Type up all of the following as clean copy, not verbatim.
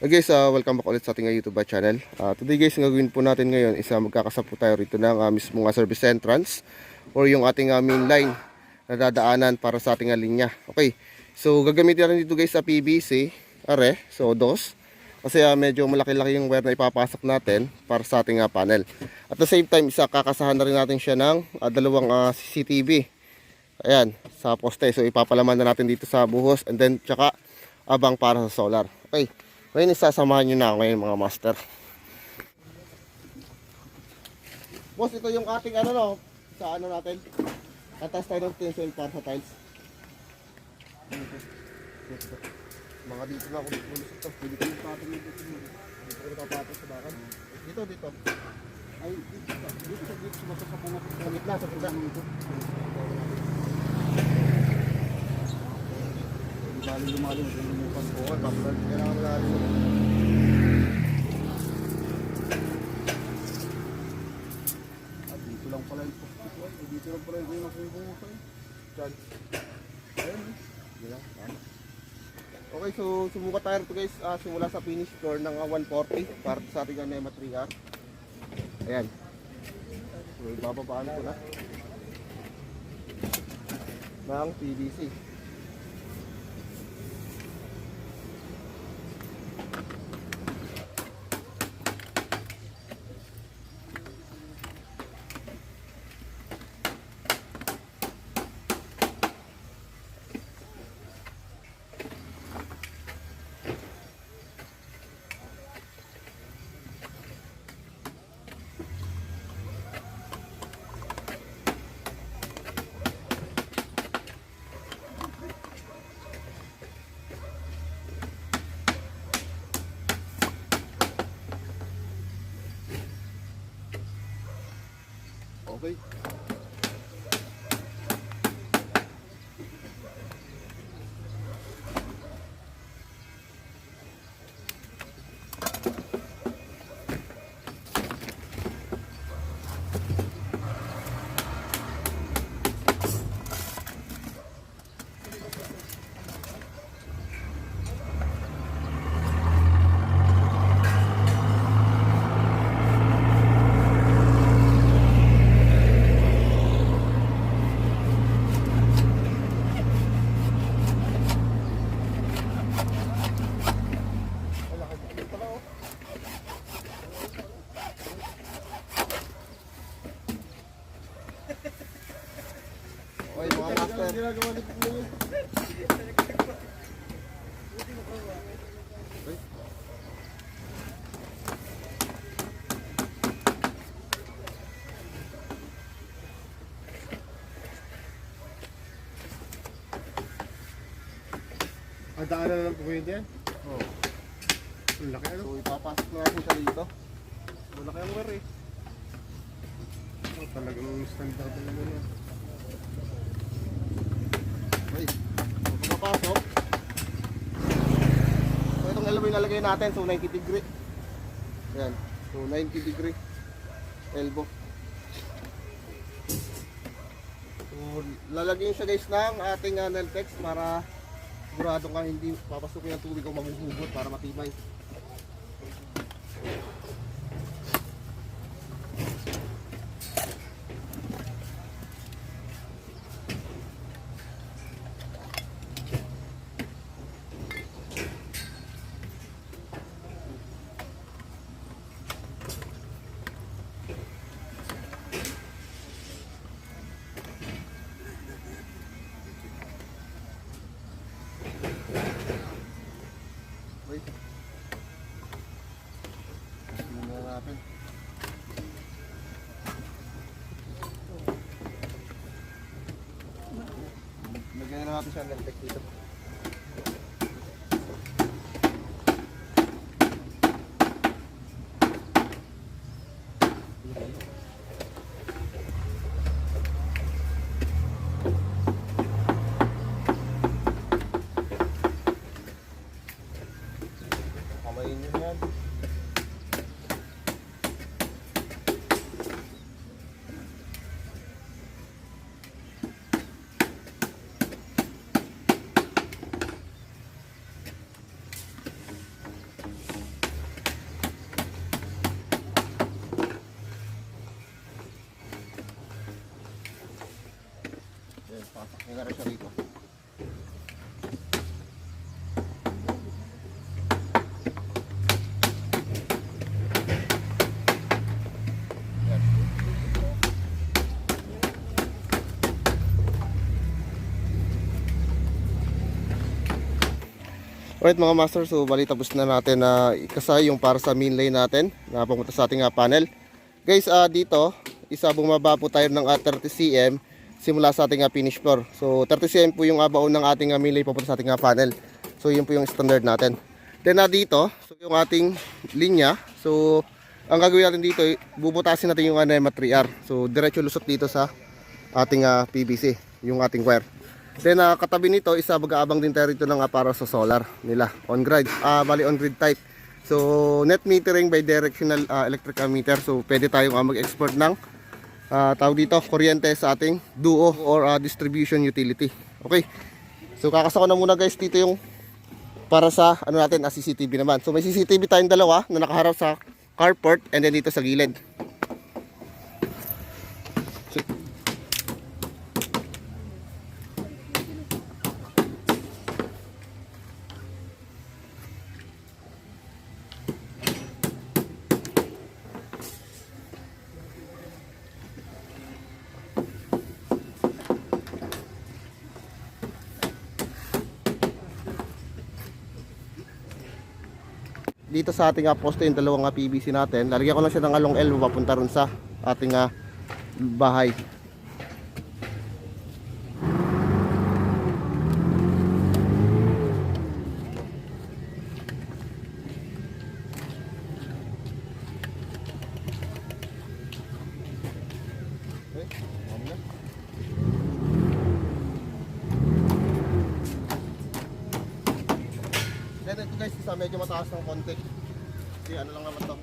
Okay guys, welcome back ulit sa ating YouTube channel. Today guys, ang gagawin po natin ngayon is magkakasap po tayo rito ng mismong service entrance or yung ating main line na dadaanan para sa ating linya. Okay, so gagamitin natin dito guys sa PVC are, so dos. Kasi medyo malaki-laki yung wire na ipapasok natin para sa ating panel. At the same time, kakasahan na rin natin siya ng dalawang CCTV. Ayan, sa poste. So ipapalaman na natin dito sa buhos and then tsaka abang para sa solar. Okay. Ngayon isasamahan nyo na ako ngayon mga master. Boss, ito yung ating sa natin. Tatas tayo ng tensile para sa tiles. Mga dito na ako pulusok to. Pwede ko yung patin dito. Dito ko nakapatin sa bakan. Dito. Ay, dito sumasok sa punga. Sa gitna, sa punga. Lumalim yung lumupan po. Tapos kailangan malalim. At dito lang pala yung post. Dito lang pala yung nakubukan. Diyan. Ayan. Yan. Okay, so sumukat tayo ito guys. Simula sa finish floor ng 140 para sa ating NEMA 3R. Ayan. So ibababaan ko na ng PVC. Okay. Okay, mga master. Daanan na lang po yun dyan? Oh. Laki ano? So ipapasok na natin siya dito. Malaki ang wire eh. Talagang standard na naman yan. Okay. So pumapasok. So itong elbow yung lalagay natin. So 90 degree. Ayan. So 90 degree elbow. So lalagyan siya guys ng ating Neltex para sigurado ka hindi papasukin ang tubig o maguhugot para matibay. Wait. Muna natin. Lagyan na natin siya ng Neltex dito. Kamayin nyo yan. May gara siya rito. Yan. Alright mga master, so bali tapos na natin na ikasay yung para sa main lane natin na pumunta sa ating panel. Guys, dito, isa bumaba po tayo ng 30 cm simula sa ating finish floor. So 30 cm po yung baon ng ating main lane papunta sa ating panel. So yun po yung standard natin. Then dito, so yung ating linya. So ang gagawin natin dito, bubutasin natin yung NEMA 3R. So diretso lusot dito sa ating PVC, yung ating wire. Then katabi nito, isa mag-aabang din tayo rito ng para sa solar nila. On grid, bali on grid type. So net metering by directional electrical meter. So pwede tayong mag-export ng tawag dito, kuryente sa ating duo or distribution utility. Okay. So kakasako na muna guys dito yung para sa ano natin, CCTV naman. So may CCTV tayong dalawa na nakaharap sa carport and then dito sa gilid. Dito sa ating poste yung dalawang PVC natin, lalagyan ko lang siya ng along L papunta ron sa ating bahay. Then ito guys, isa medyo mataas ng konti. Kasi ano lang naman to.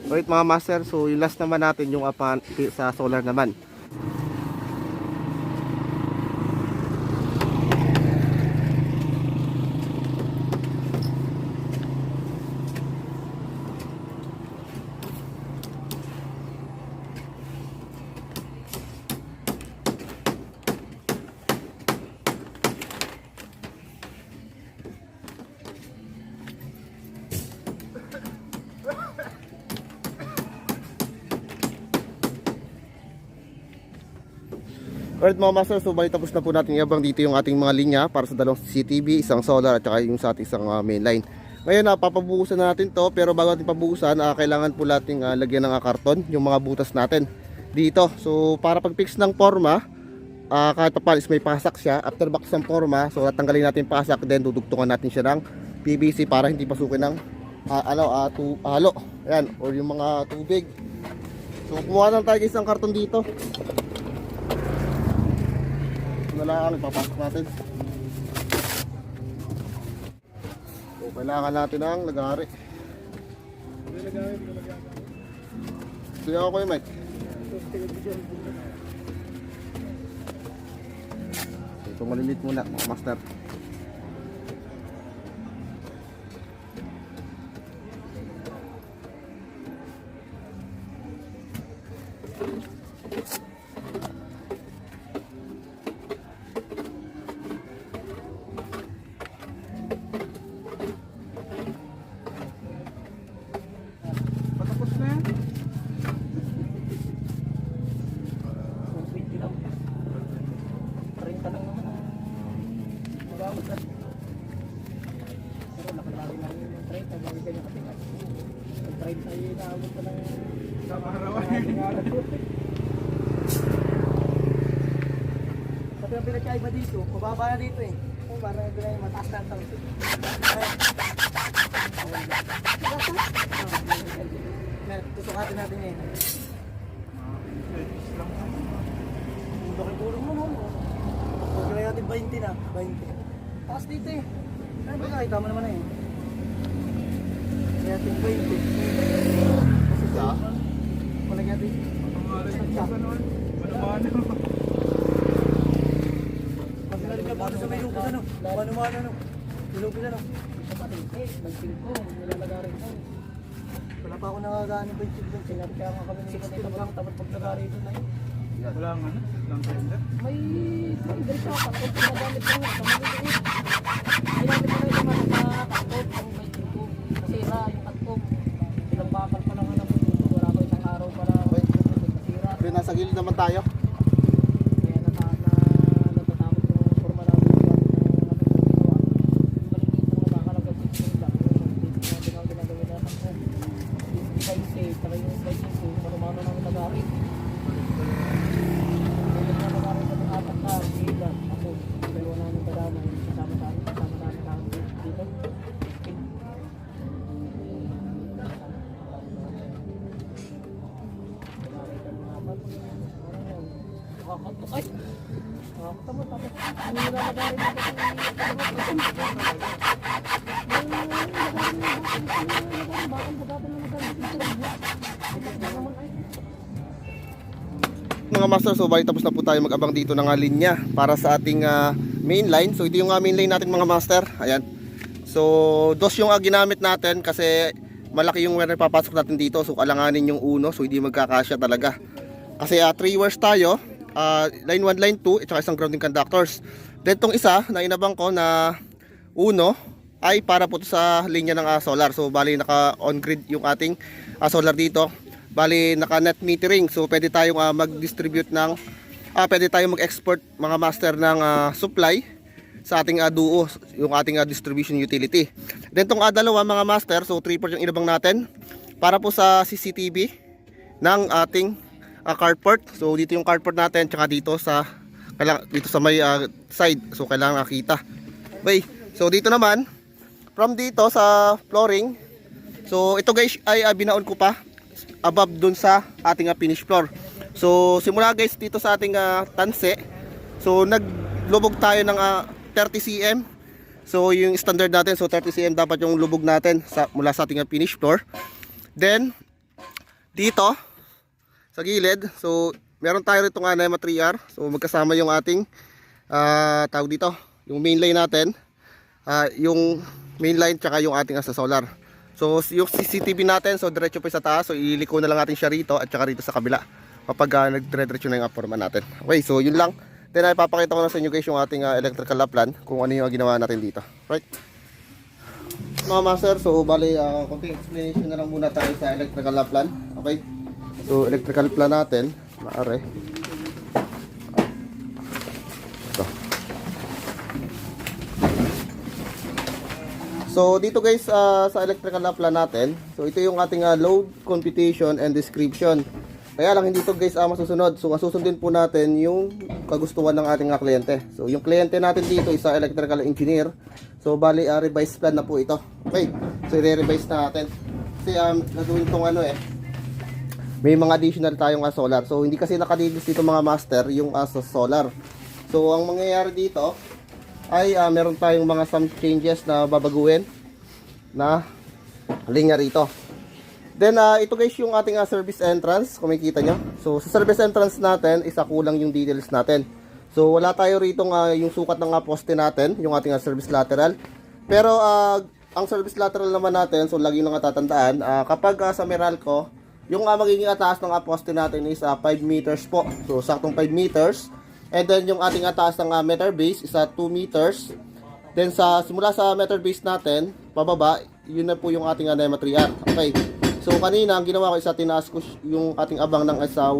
Alright mga master, so yung last naman natin yung sa solar naman. Alright mga master, so bali tapos na po natin iabang dito yung ating mga linya para sa dalawang CCTV, isang solar at saka yung sa ating isang main line. Ngayon papabuhusan na natin to, pero bago natin pabuhusan, kailangan po nating lagyan ng karton yung mga butas natin dito. So para pag-fix ng forma, kahit pa palis may pasak siya, after box ng forma, so tatanggalin natin yung pasak, then dudugtungan natin siya ng PVC para hindi pasukin ng halo, ayan, or yung mga tubig. So kumuha lang tayo isang karton dito. Nalaan, ipapasok natin. So, kailangan natin ng lagari. Sige ako yung mic. Ito malilit muna mga master. pinagkaiba dito, mababa na dito eh. Kung parang ito na yung mataas na ang tawag. Tusukatin natin ngayon. Laki tulong mo no? Huwag na natin 20 na. 20. Taas dito eh. Ay, ba nakita mo naman na eh. Kaya natin 20. Kasi sa? Wala kaya natin. Pagkakalit ka paano sa may lupos ano? Mano-mano ano? Lupos ano? Nagsilpo, nilalagarin ko. Wala pa ako nakaganin ba yung silpo? Sinabi kaya nga kami nito dito lang tapos paglagari ito na yun. Wala nga ano? Lang kalender. May dali siya ako. Kung pinagamit ko nga, sa mga liit. Ginamit ko na yung mga kakot, ang may silpo. Nasira yung kakot. Ilang bakal pa lang ang nabuto. Wala ko isang araw para nasira. Pero nasa gilid naman tayo. Kaya natatakot yung forma namin. Maliliit na mga bakal ang gagawin lang. Hindi na ginagawin na sa yung safe, saka yung safe, marumano nang nagari. Hindi na nagari sa mga apat na sila. Ako, dalawa namin kadama, kasama namin dito. Ay! Nakakatamot tapos ano yung nalagari na Mga master, so bali tapos na po tayo mag-abang dito ng linya para sa ating main line. So ito yung main line natin mga master. Ayan. So dos yung ginamit natin kasi malaki yung wire na papasok natin dito. So alanganin yung uno, so hindi magkakasya talaga. Kasi 3 wires tayo, line 1, line 2, at saka isang grounding conductors. Then tong isa na inabang ko na uno ay para po sa linya ng solar. So bali naka on grid yung ating solar dito. Bali naka net metering, so pwede tayong mag-distribute ng pwede tayong mag-export mga master ng supply sa ating duo, yung ating distribution utility. Then tong dalawa mga master, so 3 port yung inabang natin para po sa CCTV ng ating carport. So dito yung carport natin, tsaka dito sa may side, so kailangan makita. Okay, so dito naman from dito sa flooring, so ito guys ay binaon ko pa above dun sa ating finish floor. So simula guys dito sa ating tanse, so naglubog tayo ng 30 cm. So yung standard natin, so 30 cm dapat yung lubog natin mula sa ating finish floor. Then dito sa gilid, so meron tayo rito nga NEMA 3R. So magkasama yung ating tawag dito, yung main line natin, yung main line tsaka yung ating sa solar. So yung CCTV natin, so diretso pa sa taas, so iliko na lang natin siya rito at saka rito sa kabila kapag nagdire-diretso na yung forma natin. Okay, so yun lang. Then ipapakita ko na sa inyo guys yung ating electrical plan, kung ano yung ginawa natin dito. Right? Mga master, so bali konting explanation na lang muna tayo sa electrical plan. Okay? So electrical plan natin, maaari. Ito. So dito guys sa electrical plan natin, so ito yung ating load, computation, and description. Kaya lang hindi to guys masusunod. So susundin po natin yung kagustuhan ng ating kliyente. So yung kliyente natin dito is electrical engineer. So bali revised plan na po ito. Okay, so i-revise natin. Kasi gagawin tong may mga additional tayong solar. So hindi kasi nakadidis dito mga master yung sa solar. So ang mangyayari dito ay meron tayong mga some changes na babaguhin na linya rito. Then ito guys yung ating service entrance, kung makikita nyo. So sa service entrance natin, isa kulang yung details natin. So wala tayo rito yung sukat ng poste natin, yung ating service lateral. Pero ang service lateral naman natin, so lagi nang tatandaan, kapag sa Meralco, yung magiging ataas ng poste natin is 5 meters po. So saktong 5 meters. And then yung ating ataas ng meter base is 2 meters. Then simula sa meter base natin, pababa, yun na po yung ating NEMA 3R. Okay. So kanina ang ginawa ko is tinaas ko yung ating abang ng 140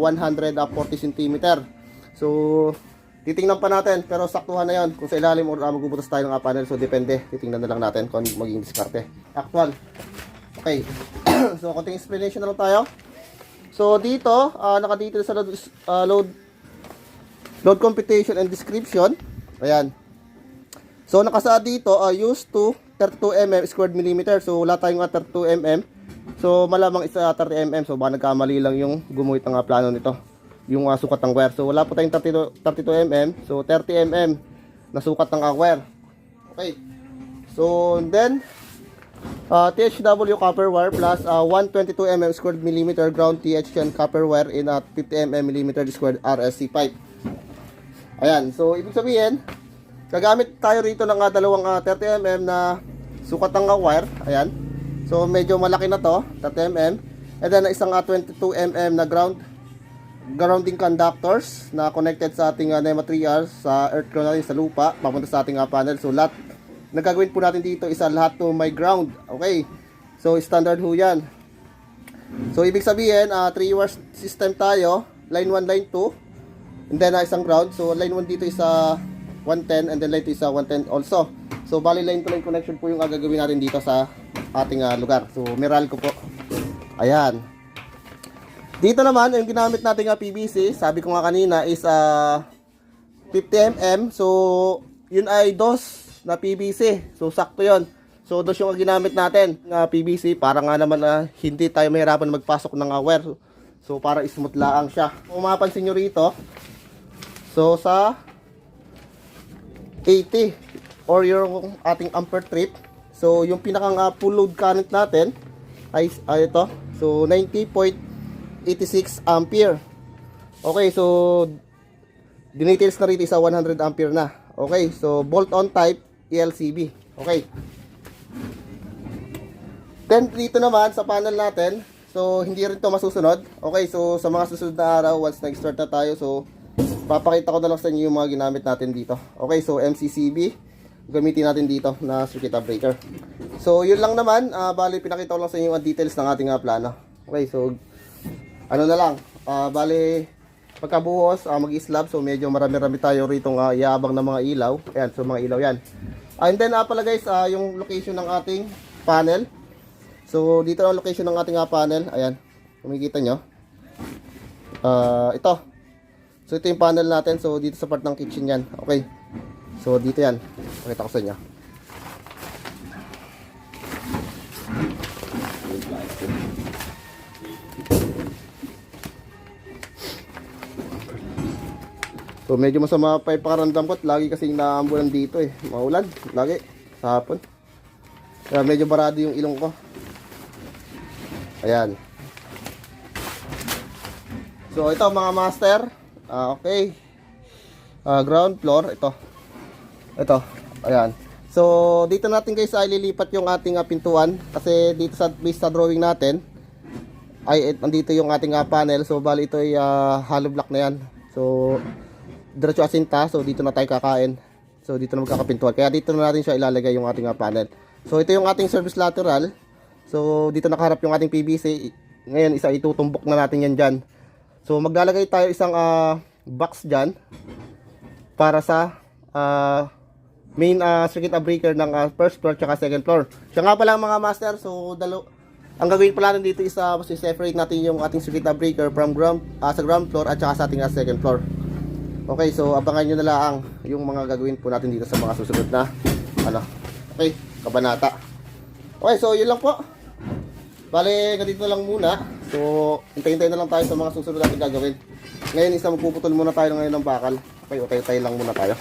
cm. So titingnan pa natin, pero saktuhan na yon kung sa ilalim o magbubutas tayo ng panel. So depende, titingnan na lang natin kung magiging diskarte. Actual. Okay. So konting explanation na lang tayo. So dito, nakadito sa load Load computation and description. Ayan. So nakasaad dito, used to 32 mm squared millimeter. So wala tayong 32 mm. So malamang isa 30 mm. So baka nagkamali lang yung gumuhit ng plano nito. Yung sukat ng wire. So wala po tayong 32 mm. So 30 mm na sukat ng wire. Okay. So then THW copper wire plus 122 mm squared millimeter ground THN copper wire in a 50 mm millimeter squared RSC pipe. Ayan, so ibig sabihin, gagamit tayo rito ng dalawang 30 mm na sukat ng wire. Ayan. So medyo malaki na to, 30 mm. And then isang 22 mm na grounding conductors na connected sa ating NEMA 3R sa earth ground natin sa lupa, papunta sa ating panel. So lahat nagagawin po natin dito isa lahat to my ground. Okay. So standard ho 'yan. So ibig sabihin 3-wire system tayo, line 1, line 2. And then isang ground. So line 1 dito isa 110 and then line 2 isa 110 also. So bali line to line connection po yung gagawin natin dito sa ating lugar. So Meralco po. Ayan. Dito naman yung ginamit nating PVC, sabi ko nga kanina is 50 mm. So yun ay dos na PVC. So sakto yon. So dos yung ginamit natin na PVC para nga naman hindi tayo mahirapan magpasok ng wire. So para smooth lang siya. Kung mapapansin nyo rito, so sa 80 or yung ating ampere trip, so yung pinakang full load current natin ay ito. So 90.86 ampere. Okay, so dinetails na rito sa 100 ampere na. Okay, so bolt on type ELCB. Okay. Then dito naman sa panel natin, so hindi rin to masusunod. Okay, so sa mga susunod na araw once nag-start na tayo, so papakita ko na lang sa inyo yung mga ginamit natin dito. Okay, so MCCB gamitin natin dito na circuit breaker. So yun lang naman, bali pinakita ko lang sa inyo ang details ng ating plano. Okay, so ano na lang, bali pagkabuhos mag-slab, so medyo marami-rami tayo rito iabang ng mga ilaw. Ayan, so mga ilaw yan. And then pala guys, yung location ng ating panel. So dito ang location ng ating panel. Ayan, kumikita nyo. Ito. So ito yung panel natin. So dito sa part ng kitchen yan. Okay. So dito yan. Pakita ko sa inyo. So medyo masama pa yung pakaramdam ko at lagi kasing naambulan dito maulan, lagi, sa hapon. Kaya medyo barado yung ilong ko. Ayan. So ito mga master. Okay. Ground floor, ito. Ito, ayan. So dito natin guys ililipat yung ating pintuan. Kasi dito sa base sa drawing natin ay nandito yung ating panel. So bali ito ay hollow block na yan. So diretso asinta, so dito na tayo kakain. So dito na magkakapintuan. Kaya dito na natin siya ilalagay yung ating panel. So ito yung ating service lateral. So dito nakaharap yung ating PVC. Ngayon isa itutumbok na natin yan dyan. So maglalagay tayo isang box dyan para sa main circuit breaker ng first floor tsaka second floor. Siya nga pala mga master. So ang gagawin pala natin dito is separate natin yung ating circuit breaker from sa ground floor at saka sa ating second floor. Okay, so abangan nyo na lang yung mga gagawin po natin dito sa mga susunod na okay, kabanata. Okay, so yun lang po. Bale, ganito lang muna. So, hintay-hintay na lang tayo sa mga susunod natin gagawin. Ngayon, magpuputol muna tayo ngayon ng bakal. Okay, tayo lang muna tayo.